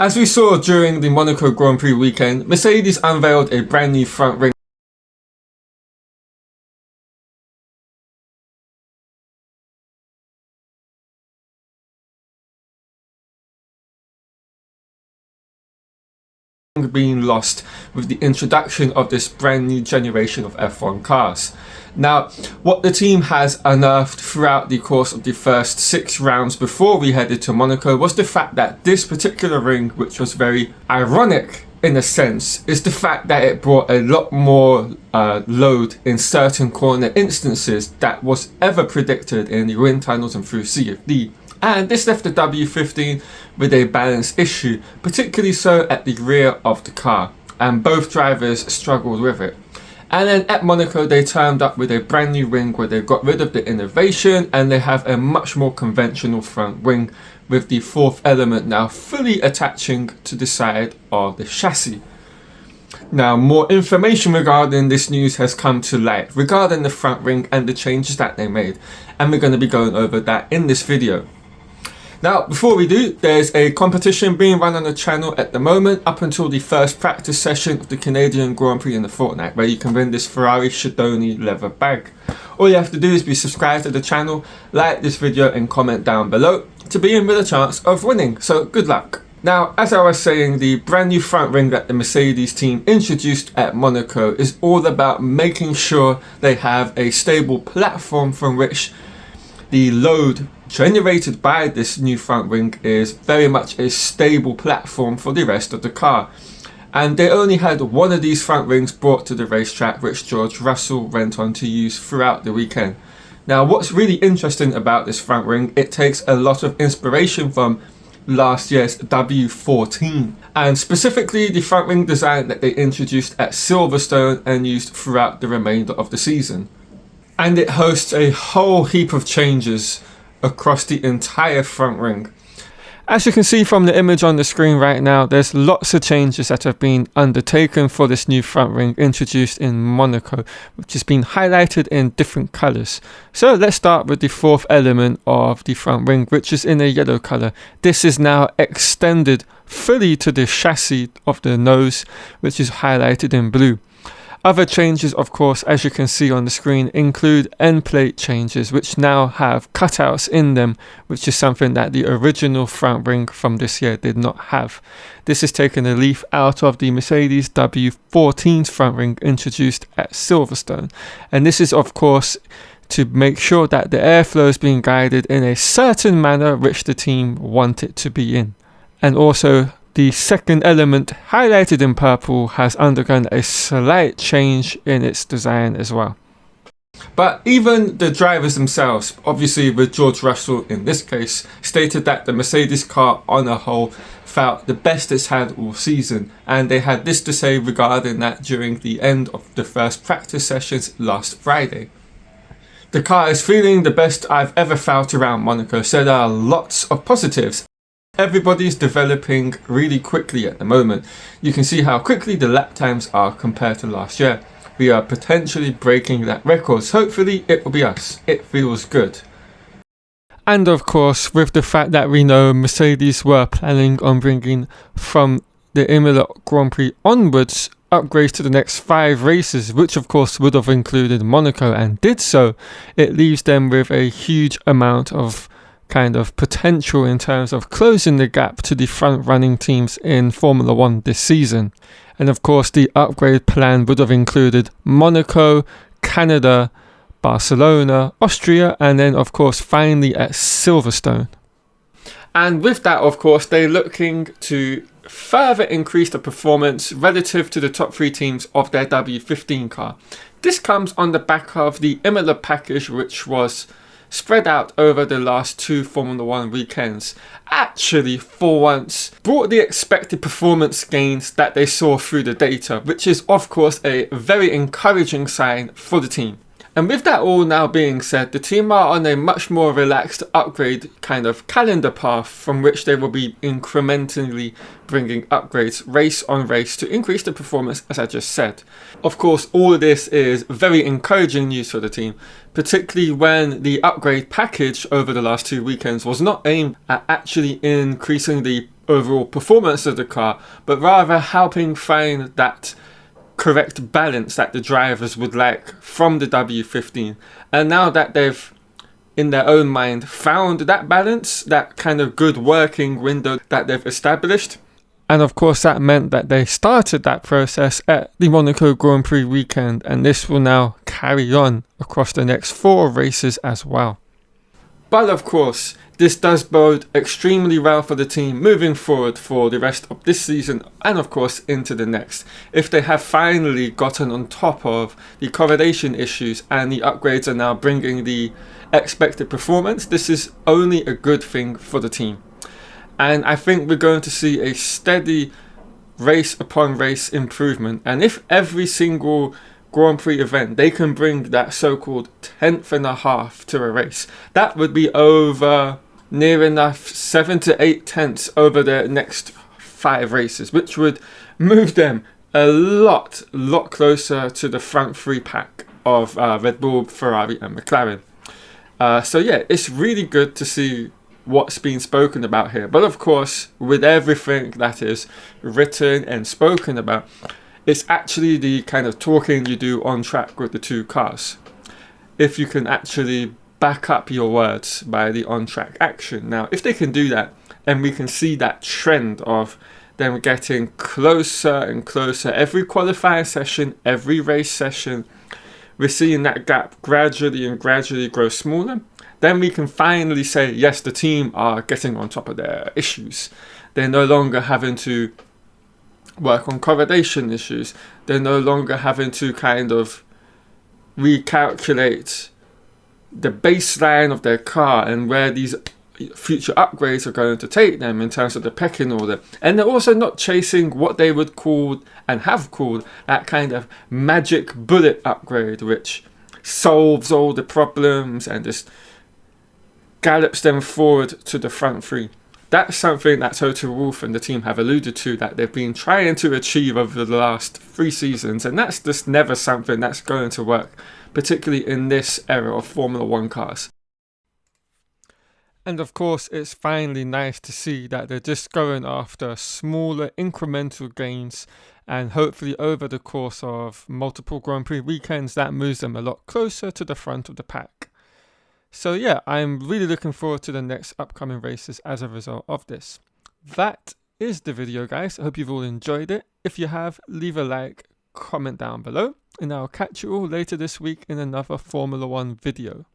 As we saw during the Monaco Grand Prix weekend, Mercedes unveiled a brand new front ring being lost with the introduction of this brand new generation of F1 cars. Now, what the team has unearthed throughout the course of the first 6 rounds before we headed to Monaco was the fact that this particular ring, which was very ironic in a sense, is the fact that it brought a lot more load in certain corner instances that was ever predicted in the wind tunnels and through CFD. And this left the W15 with a balance issue, particularly so at the rear of the car, and both drivers struggled with it. And then at Monaco they turned up with a brand new ring where they got rid of the innovation and they have a much more conventional front wing with the fourth element now fully attaching to the side of the chassis. Now, more information regarding this news has come to light regarding the front ring and the changes that they made, and we're going to be going over that in this video. Now, before we do, there's a competition being run on the channel at the moment up until the first practice session of the Canadian Grand Prix in the fortnight, where you can win this Ferrari Shadoni leather bag. All you have to do is be subscribed to the channel, like this video and comment down below to be in with a chance of winning, so good luck. Now, as I was saying, the brand new front ring that the Mercedes team introduced at Monaco is all about making sure they have a stable platform from which the load generated by this new front wing is very much a stable platform for the rest of the car. And they only had one of these front wings brought to the racetrack, which George Russell went on to use throughout the weekend. Now, what's really interesting about this front ring, it takes a lot of inspiration from last year's W14, and specifically the front wing design that they introduced at Silverstone and used throughout the remainder of the season. And it hosts a whole heap of changes across the entire front ring. As you can see from the image on the screen right now, there's lots of changes that have been undertaken for this new front ring introduced in Monaco, which has been highlighted in different colours. So let's start with the fourth element of the front ring, which is in a yellow colour. This is now extended fully to the chassis of the nose, which is highlighted in blue. Other changes, of course, as you can see on the screen, include end plate changes, which now have cutouts in them, which is something that the original front ring from this year did not have. This has taken a leaf out of the Mercedes W14's front ring introduced at Silverstone. And this is, of course, to make sure that the airflow is being guided in a certain manner which the team want it to be in. And also, the second element, highlighted in purple, has undergone a slight change in its design as well. But even the drivers themselves, obviously with George Russell in this case, stated that the Mercedes car on a whole felt the best it's had all season, and they had this to say regarding that during the end of the first practice sessions last Friday. The car is feeling the best I've ever felt around Monaco, so there are lots of positives. Everybody's developing really quickly at the moment. You can see how quickly the lap times are compared to last year. We are potentially breaking that record, so hopefully it will be us. It feels good. And of course, with the fact that we know Mercedes were planning on bringing from the Imola Grand Prix onwards upgrades to the next 5 races, which of course would have included Monaco and did so, it leaves them with a huge amount of kind of potential in terms of closing the gap to the front running teams in Formula 1 this season. And of course the upgrade plan would have included Monaco, Canada, Barcelona, Austria, and then of course finally at Silverstone. And with that, of course, they're looking to further increase the performance relative to the top 3 teams of their W15 car. This comes on the back of the Imola package, which was spread out over the last 2 Formula 1 weekends, actually for once brought the expected performance gains that they saw through the data, which is of course a very encouraging sign for the team. And with that all now being said, the team are on a much more relaxed upgrade kind of calendar path from which they will be incrementally bringing upgrades race on race to increase the performance, as I just said. Of course, all of this is very encouraging news for the team, particularly when the upgrade package over the last 2 weekends was not aimed at actually increasing the overall performance of the car, but rather helping find that correct balance that the drivers would like from the W15. And now that they've, in their own mind, found that balance, that kind of good working window that they've established, and of course that meant that they started that process at the Monaco Grand Prix weekend, and this will now carry on across the next 4 races as well. But of course, this does bode extremely well for the team moving forward for the rest of this season and of course into the next. If they have finally gotten on top of the correlation issues and the upgrades are now bringing the expected performance, this is only a good thing for the team. And I think we're going to see a steady race upon race improvement. And if every single Grand Prix event they can bring that so-called 10th and a half to a race, that would be over near enough 7 to 8 tenths over the next 5 races, which would move them a lot closer to the front 3 pack of Red Bull, Ferrari and McLaren. So yeah, it's really good to see what's been spoken about here. But of course, with everything that is written and spoken about, it's actually the kind of talking you do on track with the 2 cars. If you can actually back up your words by the on-track action. Now, if they can do that, and we can see that trend of them getting closer and closer every qualifying session, every race session, we're seeing that gap gradually grow smaller, then we can finally say, yes, the team are getting on top of their issues. They're no longer having to work on correlation issues. They're no longer having to kind of recalculate the baseline of their car and where these future upgrades are going to take them in terms of the pecking order. And they're also not chasing what they would call and have called that kind of magic bullet upgrade, which solves all the problems and just gallops them forward to the front 3. That's something that Toto Wolff and the team have alluded to, that they've been trying to achieve over the last 3 seasons, and that's just never something that's going to work, particularly in this era of Formula 1 cars. And of course, it's finally nice to see that they're just going after smaller incremental gains, and hopefully over the course of multiple Grand Prix weekends, that moves them a lot closer to the front of the pack. So yeah, I'm really looking forward to the next upcoming races as a result of this. That is the video, guys. I hope you've all enjoyed it. If you have, leave a like, comment down below, and I'll catch you all later this week in another Formula 1 video.